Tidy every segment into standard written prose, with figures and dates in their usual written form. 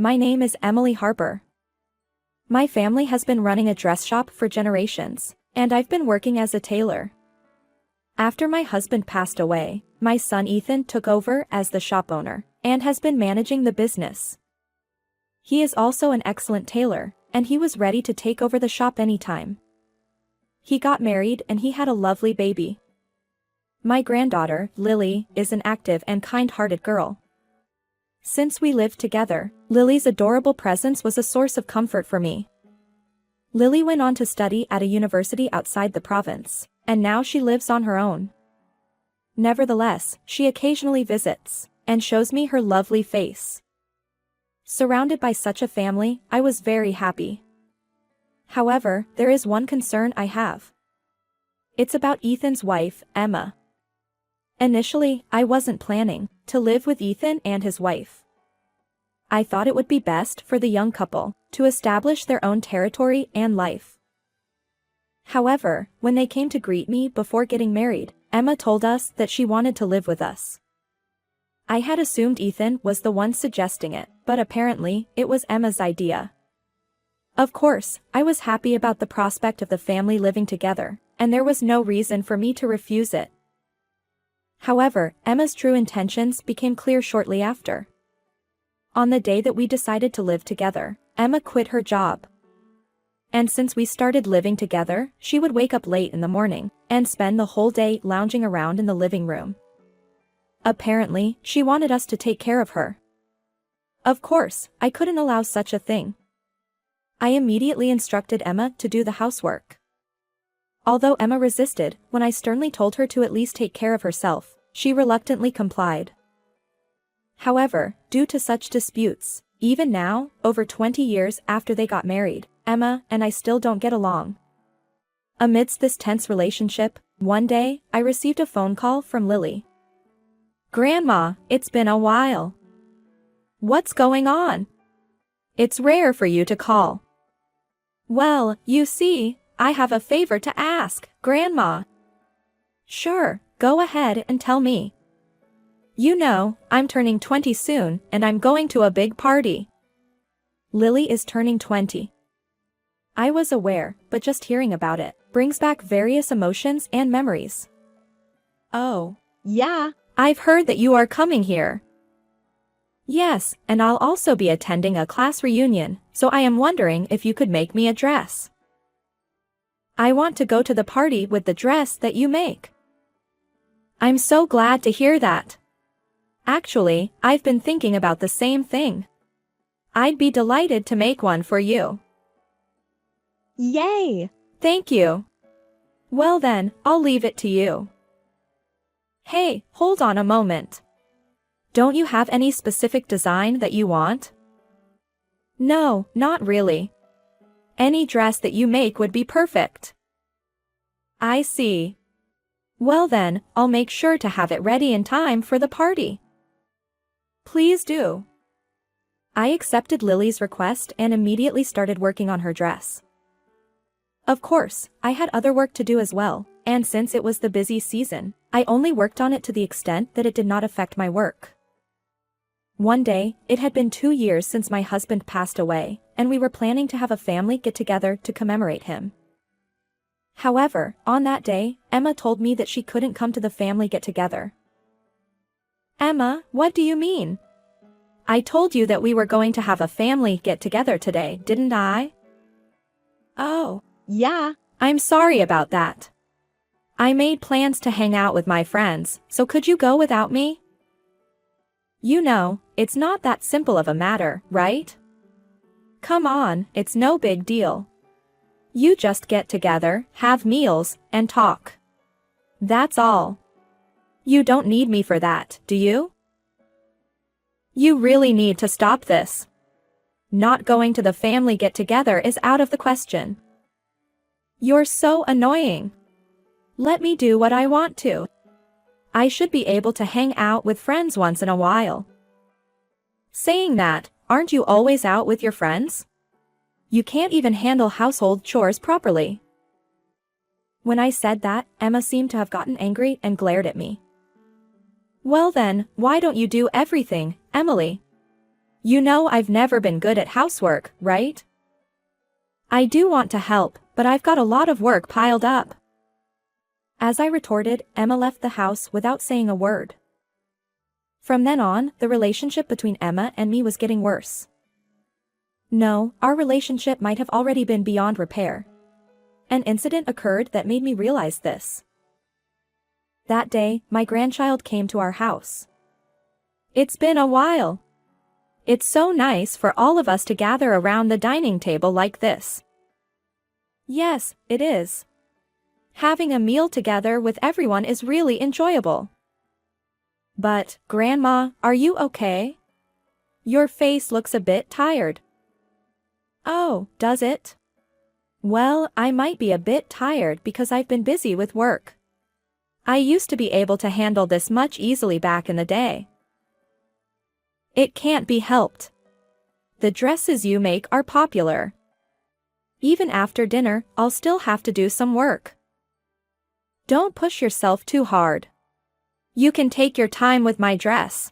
My name is Emily Harper. My family has been running a dress shop for generations, and I've been working as a tailor. After my husband passed away, my son Ethan took over as the shop owner and has been managing the business. He is also an excellent tailor, and he was ready to take over the shop anytime. He got married and he had a lovely baby. My granddaughter, Lily, is an active and kind-hearted girl. Since we lived together, Lily's adorable presence was a source of comfort for me. Lily went on to study at a university outside the province, and now she lives on her own. Nevertheless, she occasionally visits and shows me her lovely face. Surrounded by such a family, I was very happy. However, there is one concern I have. It's about Ethan's wife, Emma. Initially, I wasn't planning to live with Ethan and his wife. I thought it would be best for the young couple to establish their own territory and life. However, when they came to greet me before getting married, Emma told us that she wanted to live with us. I had assumed Ethan was the one suggesting it, but apparently, it was Emma's idea. Of course, I was happy about the prospect of the family living together, and there was no reason for me to refuse it. However, Emma's true intentions became clear shortly after. On the day that we decided to live together, Emma quit her job. And since we started living together, she would wake up late in the morning and spend the whole day lounging around in the living room. Apparently, she wanted us to take care of her. Of course, I couldn't allow such a thing. I immediately instructed Emma to do the housework. Although Emma resisted, when I sternly told her to at least take care of herself, she reluctantly complied. However, due to such disputes, even now, over 20 years after they got married, Emma and I still don't get along. Amidst this tense relationship, one day, I received a phone call from Lily. "Grandma, it's been a while. What's going on? It's rare for you to call." "Well, you see, I have a favor to ask, Grandma." "Sure, go ahead and tell me." "You know, I'm turning 20 soon and I'm going to a big party." Lily is turning 20. I was aware, but just hearing about it brings back various emotions and memories. "Oh, yeah, I've heard that you are coming here." "Yes, and I'll also be attending a class reunion, so I am wondering if you could make me a dress." "I want to go to the party with the dress that you make." "I'm so glad to hear that. Actually, I've been thinking about the same thing. I'd be delighted to make one for you." "Yay! Thank you. Well then, I'll leave it to you." "Hey, hold on a moment. Don't you have any specific design that you want?" "No, not really. Any dress that you make would be perfect." "I see. Well then, I'll make sure to have it ready in time for the party." "Please do." I accepted Lily's request and immediately started working on her dress. Of course, I had other work to do as well, and since it was the busy season, I only worked on it to the extent that it did not affect my work. One day, it had been 2 years since my husband passed away, and we were planning to have a family get-together to commemorate him. However, on that day, Emma told me that she couldn't come to the family get-together. "Emma, what do you mean? I told you that we were going to have a family get-together today, didn't I?" "Oh, yeah, I'm sorry about that. I made plans to hang out with my friends, so could you go without me?" "You know, it's not that simple of a matter, right? Come on, it's no big deal. You just get together, have meals, and talk. That's all. You don't need me for that, do you?" "You really need to stop this. Not going to the family get-together is out of the question. You're so annoying. Let me do what I want to. I should be able to hang out with friends once in a while." Saying that, aren't you always out with your friends? You can't even handle household chores properly. When I said that, Emma seemed to have gotten angry and glared at me. "Well then, why don't you do everything, Emily? You know I've never been good at housework, right? I do want to help, but I've got a lot of work piled up. As I retorted, Emma left the house without saying a word. From then on, the relationship between Emma and me was getting worse. No, our relationship might have already been beyond repair. An incident occurred that made me realize this. That day, my grandchild came to our house. It's been a while. It's so nice for all of us to gather around the dining table like this. Yes, it is. Having a meal together with everyone is really enjoyable. But, Grandma, are you okay? Your face looks a bit tired. Oh, does it? Well, I might be a bit tired because I've been busy with work. I used to be able to handle this much easily back in the day. It can't be helped. The dresses you make are popular. Even after dinner, I'll still have to do some work. Don't push yourself too hard. You can take your time with my dress.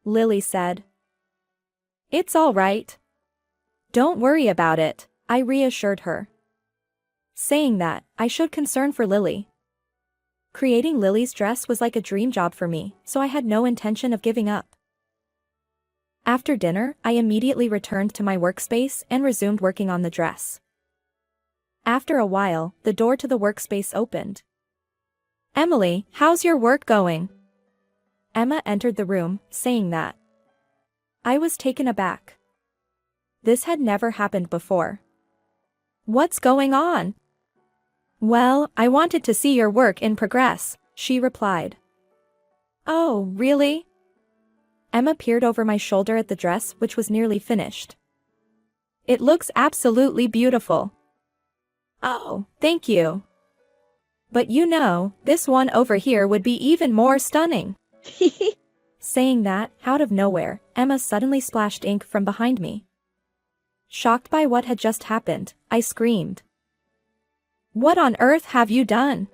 Lily said. It's all right. Don't worry about it, I reassured her. Saying that, I showed concern for Lily. Creating Lily's dress was like a dream job for me, so I had no intention of giving up. After dinner, I immediately returned to my workspace and resumed working on the dress. After a while, the door to the workspace opened. Emily, how's your work going? Emma entered the room, saying that. I was taken aback. This had never happened before. What's going on? Well, I wanted to see your work in progress, she replied. Oh, really? Emma peered over my shoulder at the dress, which was nearly finished. It looks absolutely beautiful. Oh, thank you. But you know, this one over here would be even more stunning. Saying that, out of nowhere, Emma suddenly splashed ink from behind me. Shocked by what had just happened, I screamed. What on earth have you done?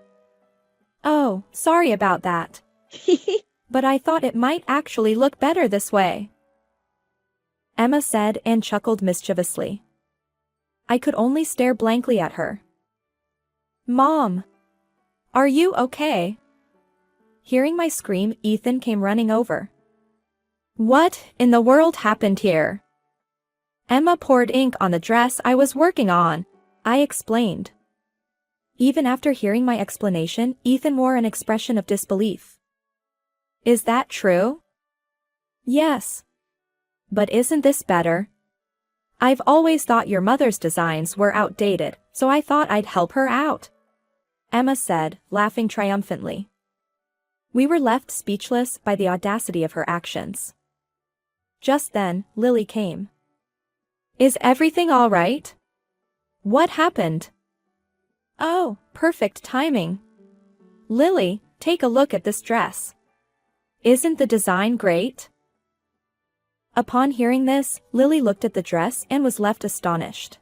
Oh, sorry about that. But I thought it might actually look better this way. Emma said and chuckled mischievously. I could only stare blankly at her. Mom! Are you okay? Hearing my scream, Ethan came running over. What in the world happened here? Emma poured ink on the dress I was working on, I explained. Even after hearing my explanation, Ethan wore an expression of disbelief. Is that true? Yes. But isn't this better? I've always thought your mother's designs were outdated, so I thought I'd help her out. Emma said, laughing triumphantly. We were left speechless by the audacity of her actions. Just then, Lily came. Is everything all right? What happened? Oh, perfect timing. Lily, take a look at this dress. Isn't the design great? Upon hearing this, Lily looked at the dress and was left astonished.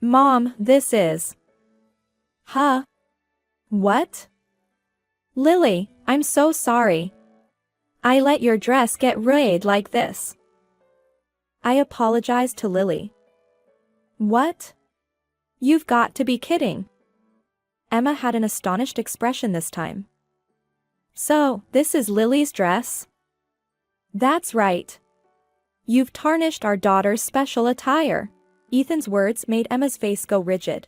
Mom, this is... Huh? What? Lily, I'm so sorry. I let your dress get ruined like this. I apologized to Lily. What? You've got to be kidding. Emma had an astonished expression this time. So, this is Lily's dress? That's right. You've tarnished our daughter's special attire. Ethan's words made Emma's face go rigid.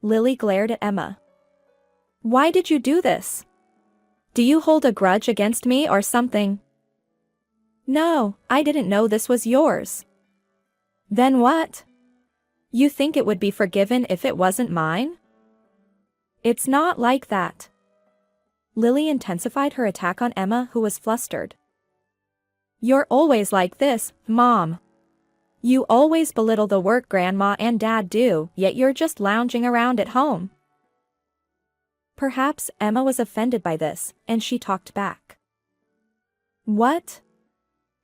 Lily glared at Emma. Why did you do this? Do you hold a grudge against me or something? No, I didn't know this was yours. Then what? You think it would be forgiven if it wasn't mine? It's not like that. Lily intensified her attack on Emma, who was flustered. You're always like this, Mom. You always belittle the work Grandma and Dad do, yet you're just lounging around at home. Perhaps Emma was offended by this, and she talked back. What?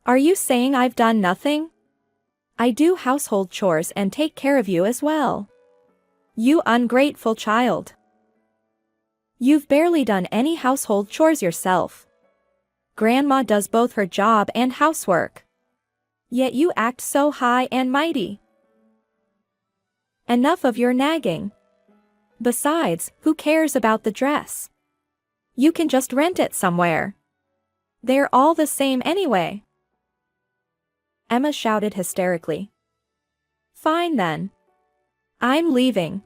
Are you saying I've done nothing? I do household chores and take care of you as well. You ungrateful child. You've barely done any household chores yourself. Grandma does both her job and housework. Yet you act so high and mighty. Enough of your nagging. Besides, who cares about the dress? You can just rent it somewhere. They're all the same anyway. Emma shouted hysterically. Fine then. I'm leaving.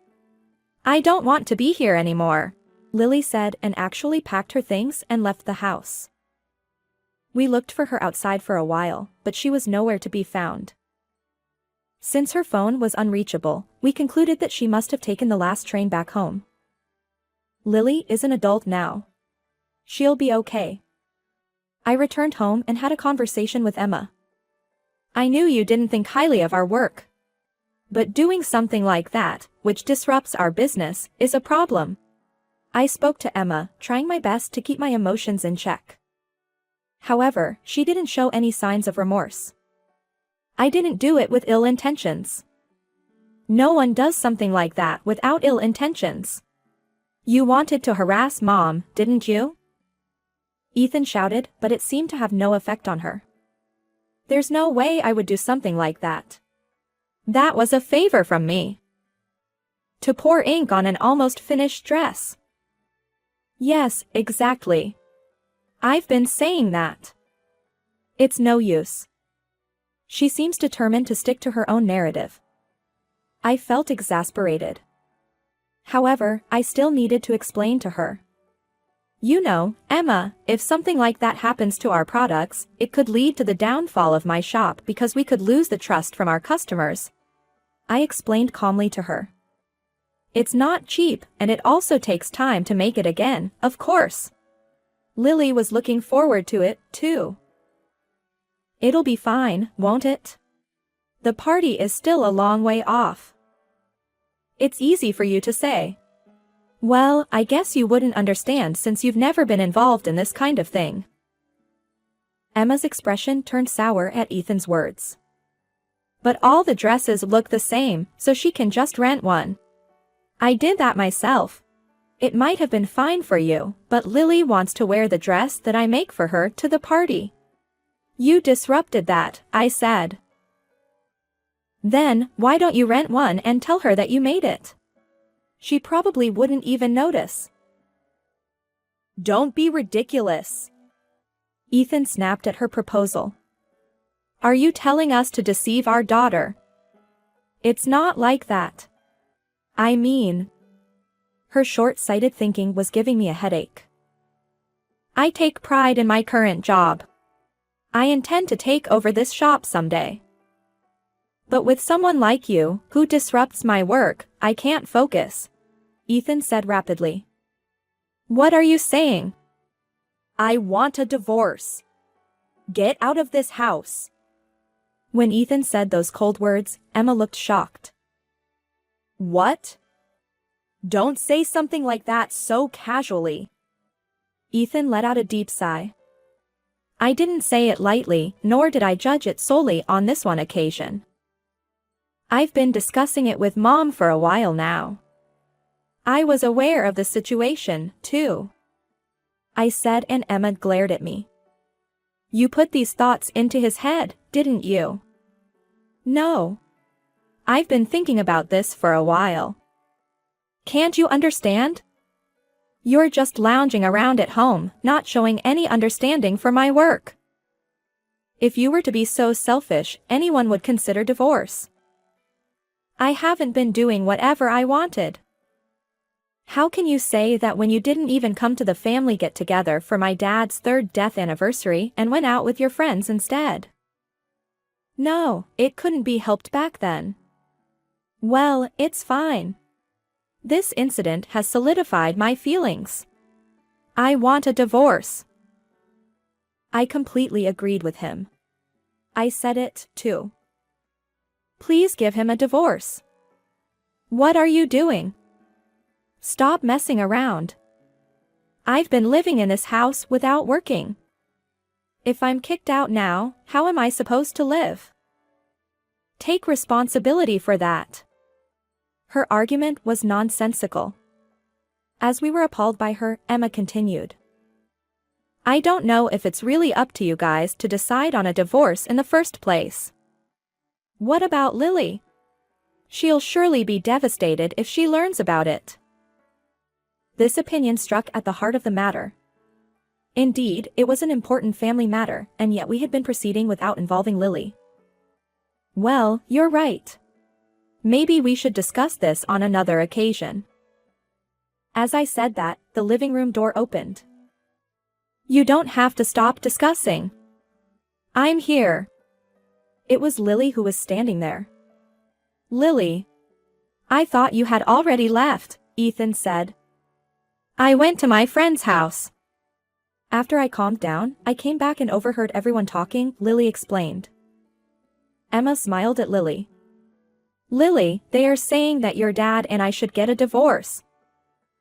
I don't want to be here anymore, Lily said and actually packed her things and left the house. We looked for her outside for a while, but she was nowhere to be found. Since her phone was unreachable, we concluded that she must have taken the last train back home. Lily is an adult now. She'll be okay. I returned home and had a conversation with Emma. I knew you didn't think highly of our work. But doing something like that, which disrupts our business, is a problem. I spoke to Emma, trying my best to keep my emotions in check. However, she didn't show any signs of remorse. I didn't do it with ill intentions. No one does something like that without ill intentions. You wanted to harass Mom, didn't you? Ethan shouted, but it seemed to have no effect on her. There's no way I would do something like that. That was a favor from me. To pour ink on an almost finished dress. Yes, exactly. I've been saying that. It's no use. She seems determined to stick to her own narrative. I felt exasperated. However, I still needed to explain to her. You know, Emma, if something like that happens to our products, it could lead to the downfall of my shop because we could lose the trust from our customers. I explained calmly to her. It's not cheap, and it also takes time to make it again, of course. Lily was looking forward to it, too. It'll be fine, won't it? The party is still a long way off. It's easy for you to say. Well, I guess you wouldn't understand since you've never been involved in this kind of thing. Emma's expression turned sour at Ethan's words. But all the dresses look the same, so she can just rent one. I did that myself. It might have been fine for you, but Lily wants to wear the dress that I make for her to the party. You disrupted that, I said. Then, why don't you rent one and tell her that you made it? She probably wouldn't even notice. Don't be ridiculous. Ethan snapped at her proposal. Are you telling us to deceive our daughter? It's not like that. I mean, her short-sighted thinking was giving me a headache. I take pride in my current job. I intend to take over this shop someday. But with someone like you, who disrupts my work, I can't focus, Ethan said rapidly. What are you saying? I want a divorce. Get out of this house. When Ethan said those cold words, Emma looked shocked. What? Don't say something like that so casually. Ethan let out a deep sigh. I didn't say it lightly, nor did I judge it solely on this one occasion. I've been discussing it with Mom for a while now. I was aware of the situation, too, I said, and Emma glared at me. You put these thoughts into his head, didn't you? No. I've been thinking about this for a while. Can't you understand? You're just lounging around at home, not showing any understanding for my work. If you were to be so selfish, anyone would consider divorce. I haven't been doing whatever I wanted. How can you say that when you didn't even come to the family get-together for my dad's 3rd death anniversary and went out with your friends instead? No, it couldn't be helped back then. Well, it's fine. This incident has solidified my feelings. I want a divorce. I completely agreed with him. I said it, too. Please give him a divorce. What are you doing? Stop messing around. I've been living in this house without working. If I'm kicked out now, how am I supposed to live? Take responsibility for that. Her argument was nonsensical. As we were appalled by her, Emma continued. I don't know if it's really up to you guys to decide on a divorce in the first place. What about Lily? She'll surely be devastated if she learns about it. This opinion struck at the heart of the matter. Indeed, it was an important family matter, and yet we had been proceeding without involving Lily. Well, you're right. Maybe we should discuss this on another occasion. As I said that, the living room door opened. You don't have to stop discussing. I'm here. It was Lily who was standing there. Lily. I thought you had already left, Ethan said. I went to my friend's house. After I calmed down, I came back and overheard everyone talking, Lily explained. Emma smiled at Lily. Lily, they are saying that your dad and I should get a divorce.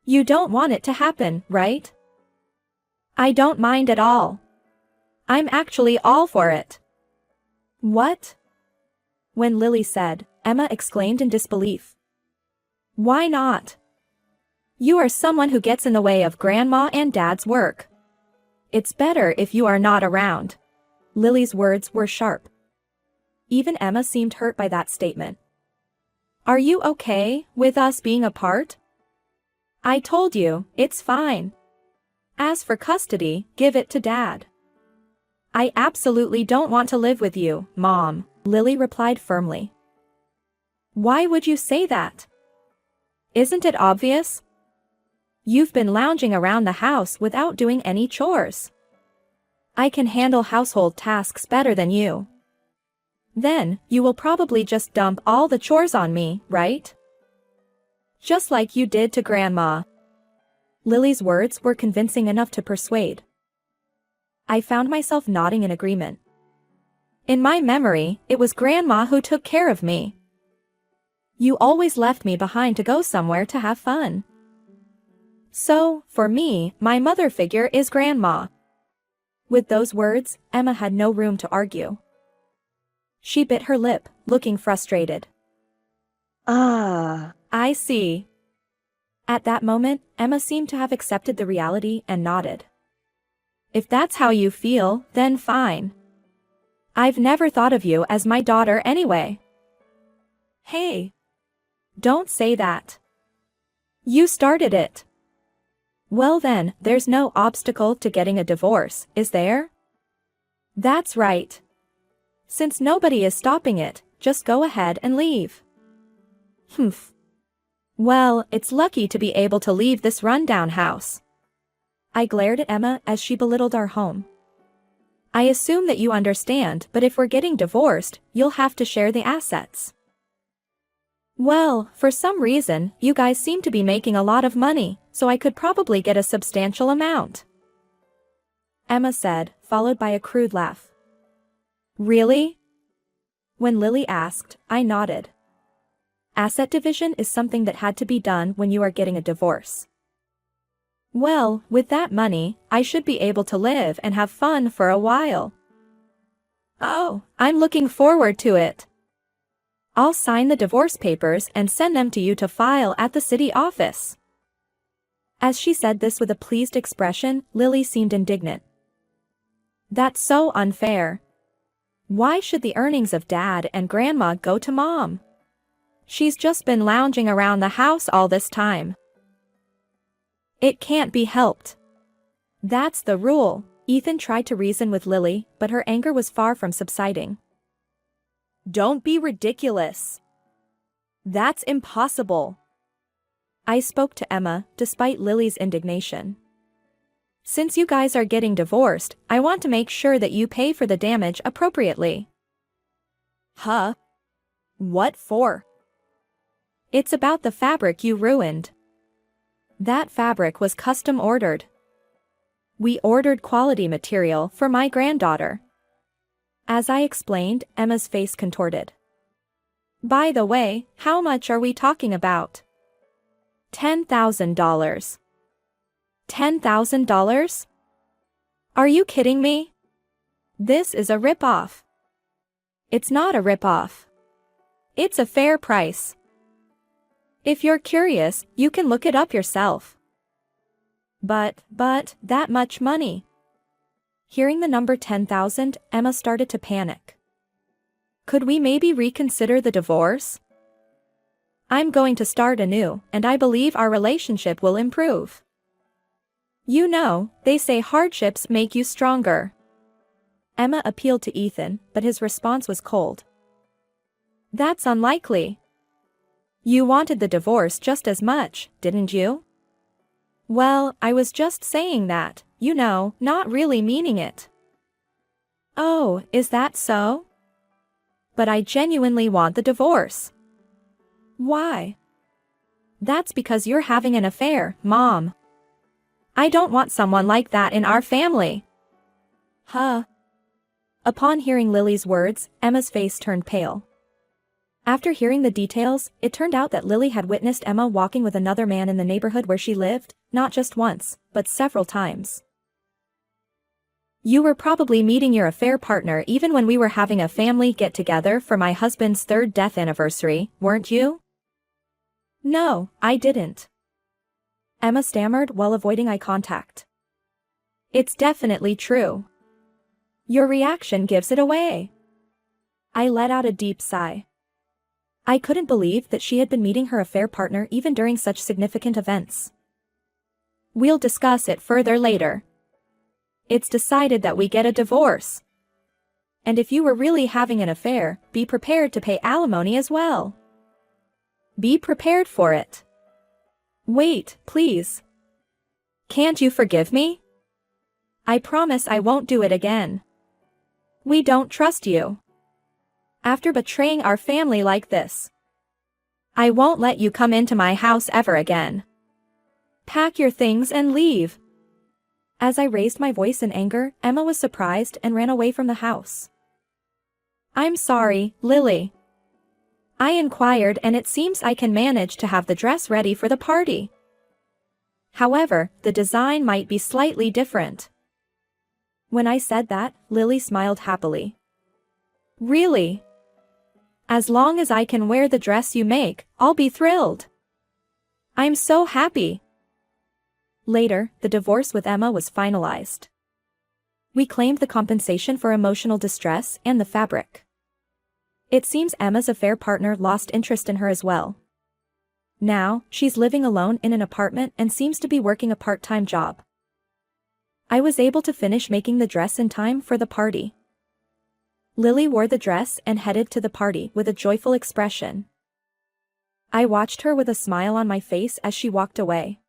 You don't want it to happen, right? I don't mind at all. I'm actually all for it. What? When Lily said, Emma exclaimed in disbelief. Why not? You are someone who gets in the way of Grandma and Dad's work. It's better if you are not around. Lily's words were sharp. Even Emma seemed hurt by that statement. Are you okay with us being apart? I told you, it's fine. As for custody, give it to Dad. I absolutely don't want to live with you, Mom, Lily replied firmly. Why would you say that? Isn't it obvious? You've been lounging around the house without doing any chores. I can handle household tasks better than you. Then, you will probably just dump all the chores on me, right? Just like you did to Grandma. Lily's words were convincing enough to persuade. I found myself nodding in agreement. In my memory, it was Grandma who took care of me. You always left me behind to go somewhere to have fun. So, for me, my mother figure is Grandma. With those words, Emma had no room to argue. She bit her lip, looking frustrated. I see. At that moment, Emma seemed to have accepted the reality and nodded. If that's how you feel, then fine. I've never thought of you as my daughter anyway. Hey. Don't say that. You started it. Well then, there's no obstacle to getting a divorce, is there? That's right. Since nobody is stopping it, just go ahead and leave. Humph. Well, it's lucky to be able to leave this rundown house. I glared at Emma as she belittled our home. I assume that you understand, but if we're getting divorced, you'll have to share the assets. Well, for some reason, you guys seem to be making a lot of money, so I could probably get a substantial amount. Emma said, followed by a crude laugh. Really? When Lily asked, I nodded. Asset division is something that had to be done when you are getting a divorce. Well, with that money, I should be able to live and have fun for a while. Oh, I'm looking forward to it. I'll sign the divorce papers and send them to you to file at the city office. As she said this with a pleased expression, Lily seemed indignant. That's so unfair. Why should the earnings of Dad and Grandma go to Mom? She's just been lounging around the house all this time. It can't be helped. That's the rule. Ethan tried to reason with Lily, but her anger was far from subsiding. Don't be ridiculous. That's impossible. I spoke to Emma, despite Lily's indignation. Since you guys are getting divorced, I want to make sure that you pay for the damage appropriately. Huh? What for? It's about the fabric you ruined. That fabric was custom ordered. We ordered quality material for my granddaughter. As I explained, Emma's face contorted. By the way, how much are we talking about? $10,000. $10,000? Are you kidding me? This is a rip-off. It's not a rip-off. It's a fair price. If you're curious, you can look it up yourself. But, that much money. Hearing the number 10,000, Emma started to panic. Could we maybe reconsider the divorce? I'm going to start anew, and I believe our relationship will improve. You know, they say hardships make you stronger. Emma appealed to Ethan, but his response was cold. That's unlikely. You wanted the divorce just as much, didn't you? Well, I was just saying that, you know, not really meaning it. Oh, is that so? But I genuinely want the divorce. Why? That's because you're having an affair, Mom. I don't want someone like that in our family. Huh? Upon hearing Lily's words, Emma's face turned pale. After hearing the details, it turned out that Lily had witnessed Emma walking with another man in the neighborhood where she lived, not just once, but several times. You were probably meeting your affair partner even when we were having a family get-together for my husband's 3rd death anniversary, weren't you? No, I didn't. Emma stammered while avoiding eye contact. It's definitely true. Your reaction gives it away. I let out a deep sigh. I couldn't believe that she had been meeting her affair partner even during such significant events. We'll discuss it further later. It's decided that we get a divorce. And if you were really having an affair, be prepared to pay alimony as well. Be prepared for it. Wait, please. Can't you forgive me? I promise I won't do it again. We don't trust you. After betraying our family like this, I won't let you come into my house ever again. Pack your things and leave. As I raised my voice in anger, Emma was surprised and ran away from the house. I'm sorry, Lily. I inquired and it seems I can manage to have the dress ready for the party. However, the design might be slightly different. When I said that, Lily smiled happily. Really? As long as I can wear the dress you make, I'll be thrilled. I'm so happy. Later, the divorce with Emma was finalized. We claimed the compensation for emotional distress and the fabric. It seems Emma's affair partner lost interest in her as well. Now, she's living alone in an apartment and seems to be working a part-time job. I was able to finish making the dress in time for the party. Lily wore the dress and headed to the party with a joyful expression. I watched her with a smile on my face as she walked away.